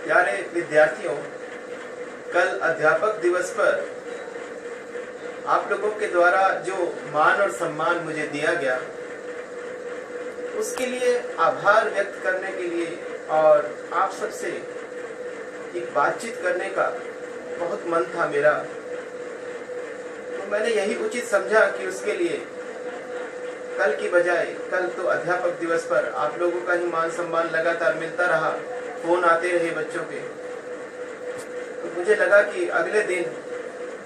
प्यारे विद्यार्थियों, कल अध्यापक दिवस पर आप लोगों के द्वारा जो मान और सम्मान मुझे दिया गया, उसके लिए आभार व्यक्त करने के लिए और आप सबसे एक बातचीत करने का बहुत मन था मेरा। तो मैंने यही उचित समझा कि उसके लिए कल की बजाय, कल तो अध्यापक दिवस पर आप लोगों का ही मान सम्मान लगातार मिलता रहा, फोन आते रहे बच्चों के, तो मुझे लगा कि अगले दिन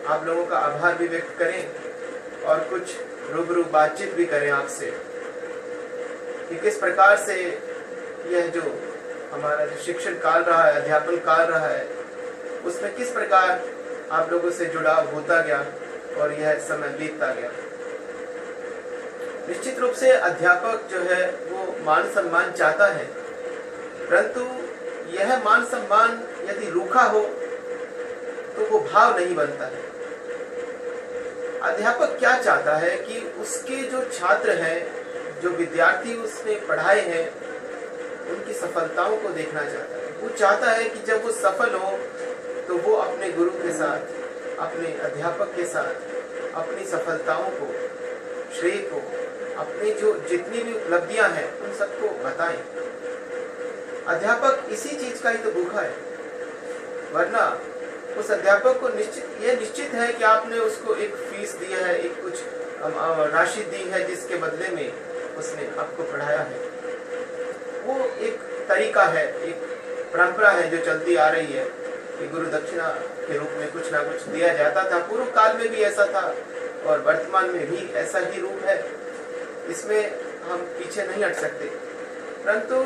आप लोगों का आभार भी व्यक्त करें और कुछ रूबरू बातचीत भी करें आपसे कि किस प्रकार से यह जो हमारा जो शिक्षण काल रहा है, अध्यापन काल रहा है, उसमें किस प्रकार आप लोगों से जुड़ाव होता गया और यह समय बीतता गया। निश्चित रूप से अध्यापक जो है वो मान सम्मान चाहता है, परंतु यह मान सम्मान यदि रूखा हो तो वो भाव नहीं बनता है। अध्यापक क्या चाहता है कि उसके जो छात्र हैं, जो विद्यार्थी उसने पढ़ाए हैं, उनकी सफलताओं को देखना चाहता है। वो चाहता है कि जब वो सफल हो तो वो अपने गुरु के साथ, अपने अध्यापक के साथ अपनी सफलताओं को, श्रेय को, अपनी जो जितनी भी उपलब्धियां हैं उन सबको बताएं। अध्यापक इसी चीज का ही तो भूखा है, वरना उस अध्यापक को निश्चित है कि आपने उसको एक फीस दिया है, एक कुछ राशि दी है, जिसके बदले में उसने आपको पढ़ाया है। वो एक तरीका है, एक परंपरा है जो चलती आ रही है कि गुरु दक्षिणा के रूप में कुछ ना कुछ दिया जाता था। पूर्व काल में भी ऐसा था और वर्तमान में भी ऐसा ही रूप है, इसमें हम पीछे नहीं हट सकते। परंतु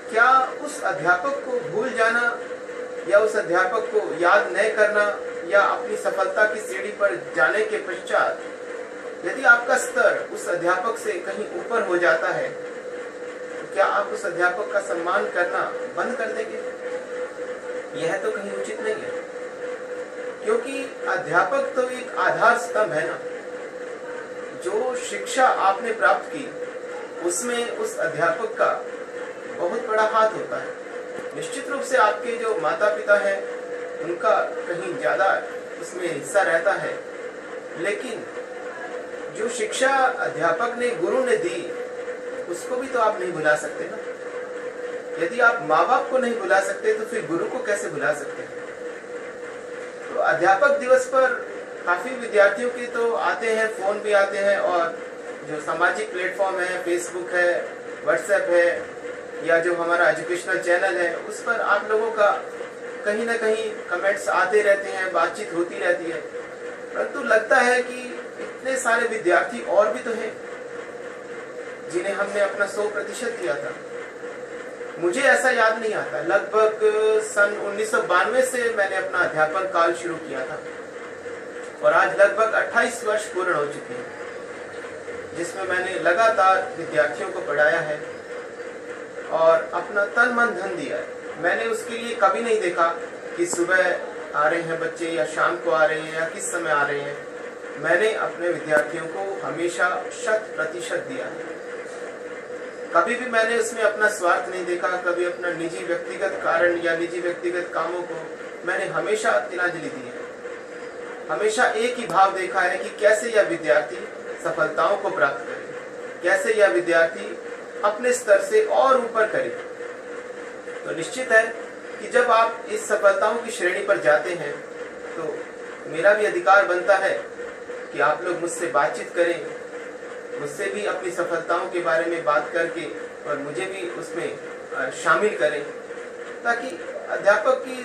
क्या उस अध्यापक को भूल जाना या उस अध्यापक को याद न करना या अपनी सफलता की सीढ़ी पर जाने के पश्चात यदि आपका स्तर उस अध्यापक से कहीं ऊपर हो जाता है, तो क्या आप उस अध्यापक का सम्मान करना बंद कर देंगे? यह तो कहीं उचित नहीं है, क्योंकि अध्यापक तो एक आधार स्तंभ है ना। जो शिक्षा आपने प्राप्त की उसमें उस अध्यापक का बहुत बड़ा हाथ होता है। निश्चित रूप से आपके जो माता पिता हैं उनका कहीं ज्यादा उसमें हिस्सा रहता है, लेकिन जो शिक्षा अध्यापक ने, गुरु ने दी, उसको भी तो आप नहीं भुला सकते ना। यदि आप माँ बाप को नहीं भुला सकते तो फिर गुरु को कैसे भुला सकते हैं? तो अध्यापक दिवस पर काफी विद्यार्थियों के तो आते हैं, फोन भी आते हैं, और जो सामाजिक प्लेटफॉर्म है, फेसबुक है, व्हाट्सएप है, या जो हमारा एजुकेशनल चैनल है, उस पर आप लोगों का कहीं ना कहीं कमेंट्स आते रहते हैं, बातचीत होती रहती है। परंतु लगता है कि इतने सारे विद्यार्थी और भी तो हैं जिन्हें हमने अपना 100% दिया था। मुझे ऐसा याद नहीं आता, लगभग सन 1992 से मैंने अपना अध्यापन काल शुरू किया था और आज लगभग 28 वर्ष पूर्ण हो चुके हैं, जिसमें मैंने लगातार विद्यार्थियों को पढ़ाया है और अपना तन मन धन दिया है। मैंने उसके लिए कभी नहीं देखा कि सुबह आ रहे हैं बच्चे या शाम को आ रहे हैं या किस समय आ रहे हैं। मैंने अपने विद्यार्थियों को हमेशा 100% दिया है। कभी भी मैंने उसमें अपना स्वार्थ नहीं देखा, कभी अपना निजी व्यक्तिगत कारण या निजी व्यक्तिगत कामों को मैंने हमेशा तिलांजलि दी है। हमेशा एक ही भाव देखा है कि कैसे यह विद्यार्थी सफलताओं को प्राप्त करे, कैसे यह विद्यार्थी अपने स्तर से और ऊपर करे। तो निश्चित है कि जब आप इस सफलताओं की श्रेणी पर जाते हैं तो मेरा भी अधिकार बनता है कि आप लोग मुझसे बातचीत करें, मुझसे भी अपनी सफलताओं के बारे में बात करके और मुझे भी उसमें शामिल करें, ताकि अध्यापक की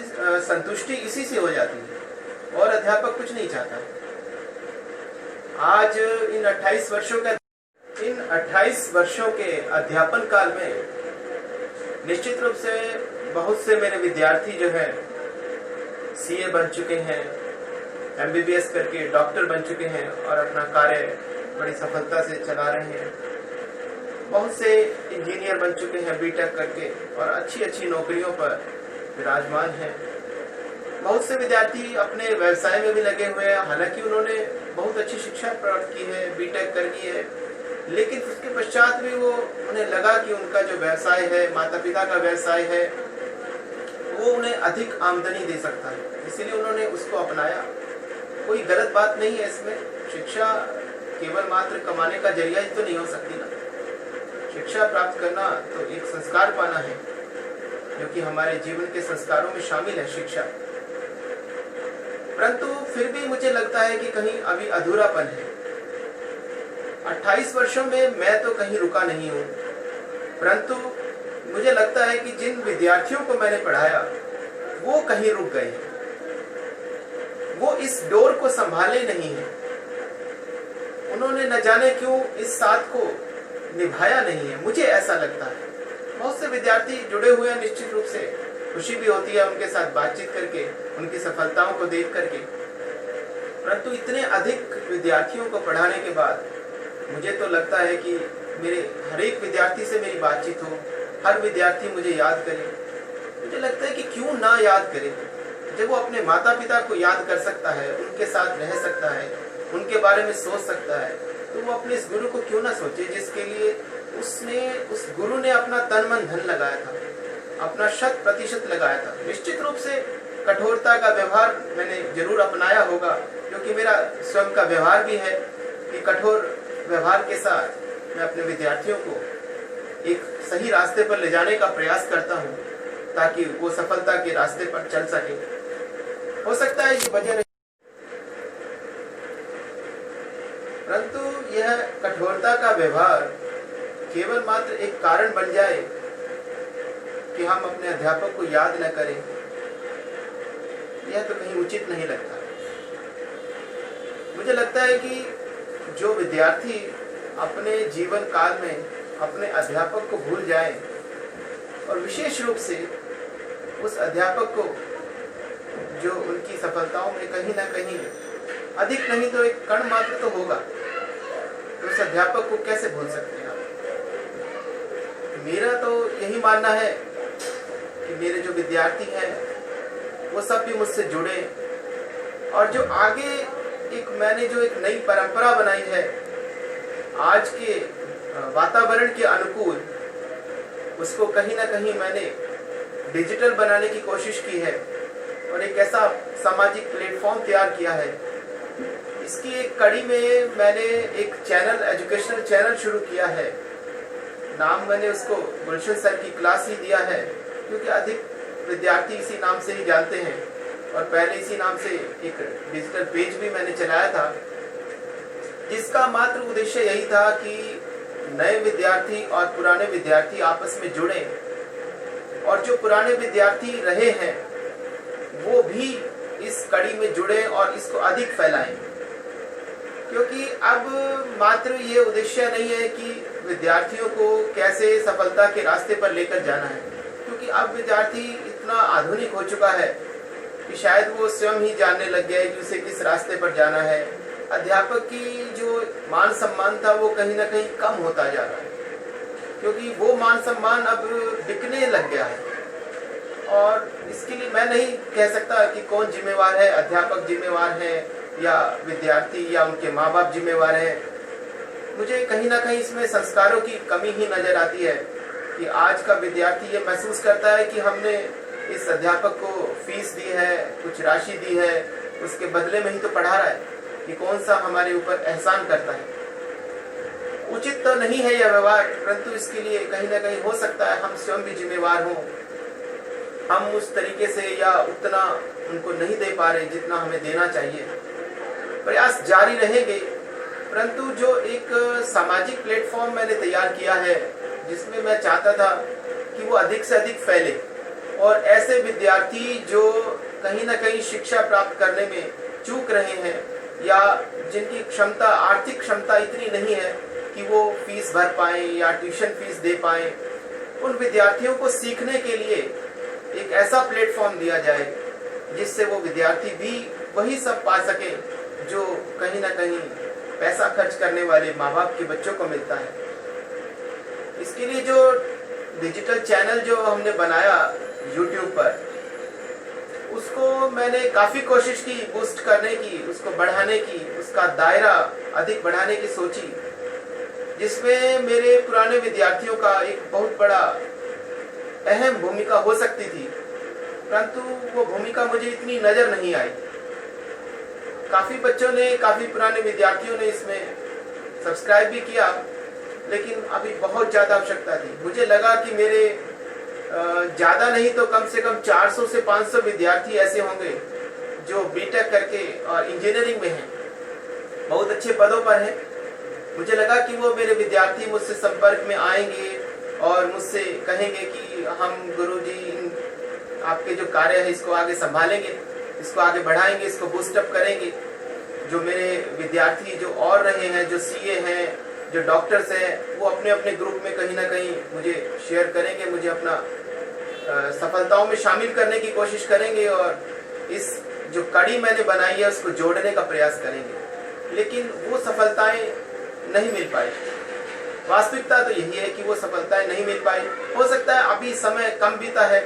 संतुष्टि इसी से हो जाती है और अध्यापक कुछ नहीं चाहता। आज इन 28 वर्षों के अध्यापन काल में निश्चित रूप से बहुत से मेरे विद्यार्थी जो है सीए बन चुके हैं, एमबीबीएस करके डॉक्टर बन चुके हैं और अपना कार्य बड़ी सफलता से चला रहे हैं। बहुत से इंजीनियर बन चुके हैं बीटेक करके और अच्छी नौकरियों पर विराजमान हैं। बहुत से विद्यार्थी अपने व्यवसाय में भी लगे हुए हैं, हालांकि उन्होंने बहुत अच्छी शिक्षा प्राप्त की है, बीटेक कर ली है, लेकिन उसके पश्चात भी वो उन्हें लगा कि उनका जो व्यवसाय है, माता पिता का व्यवसाय है, वो उन्हें अधिक आमदनी दे सकता है, इसीलिए उन्होंने उसको अपनाया। कोई गलत बात नहीं है इसमें। शिक्षा केवल मात्र कमाने का जरिया ही तो नहीं हो सकती ना। शिक्षा प्राप्त करना तो एक संस्कार पाना है, जो कि हमारे जीवन के संस्कारों में शामिल है शिक्षा। परंतु फिर भी मुझे लगता है कि कहीं अभी अधूरापन है। 28 वर्षों में मैं तो कहीं रुका नहीं हूँ, परंतु मुझे लगता है कि जिन विद्यार्थियों को मैंने पढ़ाया वो कहीं रुक गए हैं। वो इस डोर को संभाले नहीं है। उन्होंने न जाने क्यों इस साथ को निभाया नहीं है, मुझे ऐसा लगता है। बहुत से विद्यार्थी जुड़े हुए हैं निश्चित रूप से, खुशी भी होती है उनके साथ बातचीत करके, उनकी सफलताओं को देख करके। परंतु इतने अधिक विद्यार्थियों को पढ़ाने के बाद मुझे तो लगता है कि मेरे हर एक विद्यार्थी से मेरी बातचीत हो, हर विद्यार्थी मुझे याद करे। मुझे लगता है कि क्यों ना याद करे। जब वो अपने माता पिता को याद कर सकता है, उनके साथ रह सकता है, उनके बारे में सोच सकता है, तो वो अपने इस गुरु को क्यों ना सोचे, जिसके लिए उस गुरु ने अपना तन मन धन लगाया था, अपना 100% लगाया था। निश्चित रूप से कठोरता का व्यवहार मैंने जरूर अपनाया होगा, क्योंकि मेरा स्वयं का व्यवहार भी है कि कठोर व्यवहार के साथ मैं अपने विद्यार्थियों को एक सही रास्ते पर ले जाने का प्रयास करता हूँ, ताकि वो सफलता के रास्ते पर चल सके। हो सकता है ये वजह नहीं, परंतु यह कठोरता का व्यवहार केवल मात्र एक कारण बन जाए कि हम अपने अध्यापक को याद न करें, यह तो कहीं उचित नहीं लगता। मुझे लगता है कि जो विद्यार्थी अपने जीवन काल में अपने अध्यापक को भूल जाए, और विशेष रूप से उस अध्यापक को जो उनकी सफलताओं में कहीं ना कहीं अधिक नहीं तो एक कण मात्र तो होगा, तो उस अध्यापक को कैसे भूल सकते हैं आप? मेरा तो यही मानना है कि मेरे जो विद्यार्थी हैं वो सब भी मुझसे जुड़े, और जो आगे मैंने जो एक नई परंपरा बनाई है आज के वातावरण के अनुकूल, उसको कहीं ना कहीं मैंने डिजिटल बनाने की कोशिश की है, और एक ऐसा सामाजिक प्लेटफॉर्म तैयार किया है। इसकी एक कड़ी में मैंने एक चैनल, एजुकेशनल चैनल शुरू किया है। नाम मैंने उसको गुलशन सर की क्लास ही दिया है, क्योंकि अधिक विद्यार्थी इसी नाम से ही जानते हैं, और पहले इसी नाम से एक डिजिटल पेज भी मैंने चलाया था, जिसका मात्र उद्देश्य यही था कि नए विद्यार्थी और पुराने विद्यार्थी आपस में जुड़े, और जो पुराने विद्यार्थी रहे हैं वो भी इस कड़ी में जुड़े और इसको अधिक फैलाएं। क्योंकि अब मात्र ये उद्देश्य नहीं है कि विद्यार्थियों को कैसे सफलता के रास्ते पर लेकर जाना है, क्योंकि अब विद्यार्थी इतना आधुनिक हो चुका है कि शायद वो स्वयं ही जानने लग गया है कि उसे किस रास्ते पर जाना है। अध्यापक की जो मान सम्मान था वो कहीं ना कहीं कम होता जा रहा है, क्योंकि वो मान सम्मान अब बिकने लग गया है। और इसके लिए मैं नहीं कह सकता कि कौन जिम्मेवार है, अध्यापक जिम्मेवार है या विद्यार्थी या उनके माँ बाप जिम्मेवार हैं। मुझे कहीं ना कहीं इसमें संस्कारों की कमी ही नजर आती है कि आज का विद्यार्थी ये महसूस करता है कि हमने इस अध्यापक को फीस दी है, कुछ राशि दी है, उसके बदले में ही तो पढ़ा रहा है, कि कौन सा हमारे ऊपर एहसान करता है। उचित तो नहीं है यह व्यवहार, परंतु इसके लिए कहीं ना कहीं हो सकता है हम स्वयं भी जिम्मेवार हों। हम उस तरीके से या उतना उनको नहीं दे पा रहे जितना हमें देना चाहिए। प्रयास जारी रहेंगे, परंतु जो एक सामाजिक प्लेटफॉर्म मैंने तैयार किया है, जिसमें मैं चाहता था कि वो अधिक से अधिक फैले, और ऐसे विद्यार्थी जो कहीं ना कहीं शिक्षा प्राप्त करने में चूक रहे हैं, या जिनकी क्षमता, आर्थिक क्षमता इतनी नहीं है कि वो फीस भर पाएं या ट्यूशन फीस दे पाएं, उन विद्यार्थियों को सीखने के लिए एक ऐसा प्लेटफॉर्म दिया जाए जिससे वो विद्यार्थी भी वही सब पा सके जो कहीं ना कहीं पैसा खर्च करने वाले माँ बाप के बच्चों को मिलता है। इसके लिए जो डिजिटल चैनल जो हमने बनाया YouTube पर, उसको मैंने काफी कोशिश की बूस्ट करने की, उसको बढ़ाने की, उसका दायरा अधिक बढ़ाने की सोची, जिसमें मेरे पुराने विद्यार्थियों का एक बहुत बड़ा अहम भूमिका हो सकती थी। परंतु वो भूमिका मुझे इतनी नज़र नहीं आई। काफ़ी बच्चों ने, काफ़ी पुराने विद्यार्थियों ने इसमें सब्सक्राइब भी किया, लेकिन अभी बहुत ज़्यादा आवश्यकता थी। मुझे लगा कि मेरे ज़्यादा नहीं तो कम से कम 400 से 500 विद्यार्थी ऐसे होंगे जो बीटेक करके और इंजीनियरिंग में हैं, बहुत अच्छे पदों पर हैं। मुझे लगा कि वो मेरे विद्यार्थी मुझसे संपर्क में आएंगे और मुझसे कहेंगे कि हम गुरुजी आपके जो कार्य है इसको आगे संभालेंगे, इसको आगे बढ़ाएंगे, इसको बूस्टअप करेंगे। जो मेरे विद्यार्थी जो और रहे हैं, जो सीए हैं, जो डॉक्टर्स हैं, वो अपने अपने ग्रुप में कहीं ना कहीं मुझे शेयर करेंगे, मुझे अपना सफलताओं में शामिल करने की कोशिश करेंगे और इस जो कड़ी मैंने बनाई है उसको जोड़ने का प्रयास करेंगे। लेकिन वो सफलताएं नहीं मिल पाई। वास्तविकता तो यही है कि वो सफलताएं नहीं मिल पाई। हो सकता है अभी समय कम बीता है,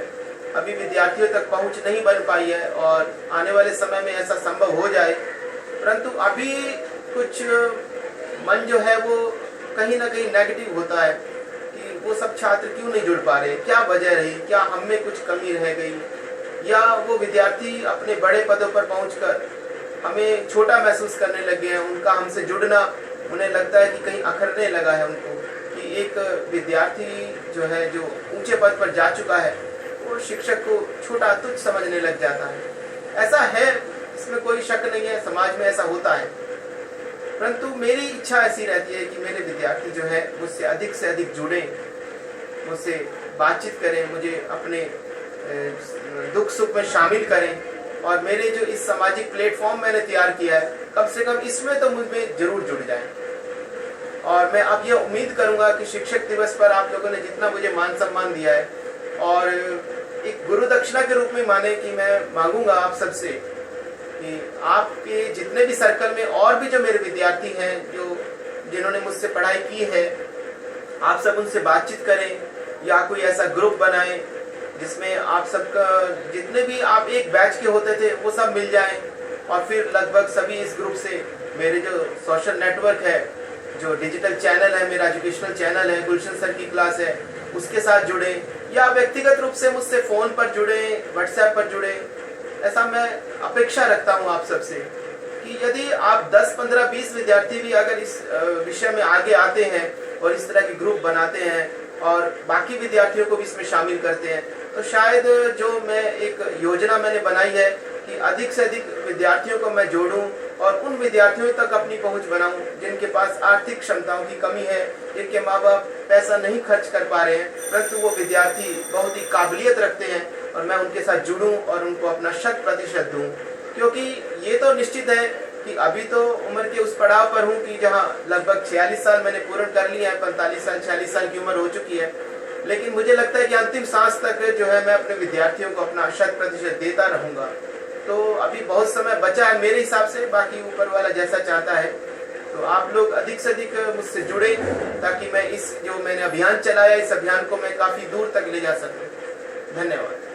अभी विद्यार्थियों तक पहुंच नहीं बन पाई है और आने वाले समय में ऐसा संभव हो जाए, परंतु अभी कुछ मन जो है वो कहीं ना कहीं नेगेटिव होता है कि वो सब छात्र क्यों नहीं जुड़ पा रहे, क्या वजह रही, क्या हम में कुछ कमी रह गई, या वो विद्यार्थी अपने बड़े पदों पर पहुंचकर हमें छोटा महसूस करने लगे हैं। उनका हमसे जुड़ना उन्हें लगता है कि कहीं अखरने लगा है उनको, कि एक विद्यार्थी जो है जो ऊंचे पद पर जा चुका है वो शिक्षक को छोटा तुच्छ समझने लग जाता है। ऐसा है, इसमें कोई शक नहीं है, समाज में ऐसा होता है। परंतु मेरी इच्छा ऐसी रहती है कि मेरे विद्यार्थी जो है मुझसे अधिक से अधिक जुड़े, मुझसे बातचीत करें, मुझे अपने दुख सुख में शामिल करें और मेरे जो इस सामाजिक प्लेटफॉर्म मैंने तैयार किया है कम से कम इसमें तो मुझ में जरूर जुड़ जाएं। और मैं अब ये उम्मीद करूंगा कि शिक्षक दिवस पर आप लोगों ने जितना मुझे मान सम्मान दिया है और एक गुरु दक्षिणा के रूप में माने कि मैं मांगूंगा आप सबसे कि आपके जितने भी सर्कल में और भी जो मेरे विद्यार्थी हैं जो जिन्होंने मुझसे पढ़ाई की है, आप सब उनसे बातचीत करें या कोई ऐसा ग्रुप बनाएं जिसमें आप सबका जितने भी आप एक बैच के होते थे वो सब मिल जाएं और फिर लगभग सभी इस ग्रुप से मेरे जो सोशल नेटवर्क है, जो डिजिटल चैनल है, मेरा एजुकेशनल चैनल है, गुलशन सर की क्लास है, उसके साथ जुड़े या व्यक्तिगत रूप से मुझसे फ़ोन पर जुड़े, व्हाट्सएप पर जुड़े। ऐसा मैं अपेक्षा रखता हूँ आप सबसे कि यदि आप 10, 15, 20 विद्यार्थी भी अगर इस विषय में आगे आते हैं और इस तरह के ग्रुप बनाते हैं और बाकी विद्यार्थियों को भी इसमें शामिल करते हैं, तो शायद जो मैं एक योजना मैंने बनाई है कि अधिक से अधिक विद्यार्थियों को मैं जोड़ूं और उन विद्यार्थियों तक अपनी पहुंच बनाऊं जिनके पास आर्थिक क्षमताओं की कमी है, जिनके माँ बाप पैसा नहीं खर्च कर पा रहे हैं, परंतु वो विद्यार्थी बहुत ही काबिलियत रखते हैं और मैं उनके साथ जुड़ूं और उनको अपना 100% दूं। क्योंकि ये तो निश्चित है कि अभी तो उम्र के उस पड़ाव पर हूँ कि जहाँ लगभग 46 साल मैंने पूर्ण कर लिया है, 45 साल 46 साल की उम्र हो चुकी है, लेकिन मुझे लगता है कि अंतिम सांस तक जो है मैं अपने विद्यार्थियों को अपना 100% देता रहूँगा। तो अभी बहुत समय बचा है मेरे हिसाब से, बाकी ऊपर वाला जैसा चाहता है। तो आप लोग अधिक से अधिक मुझसे जुड़े ताकि मैं इस जो मैंने अभियान चलाया इस अभियान को मैं काफ़ी दूर तक ले जा सकूँ। धन्यवाद।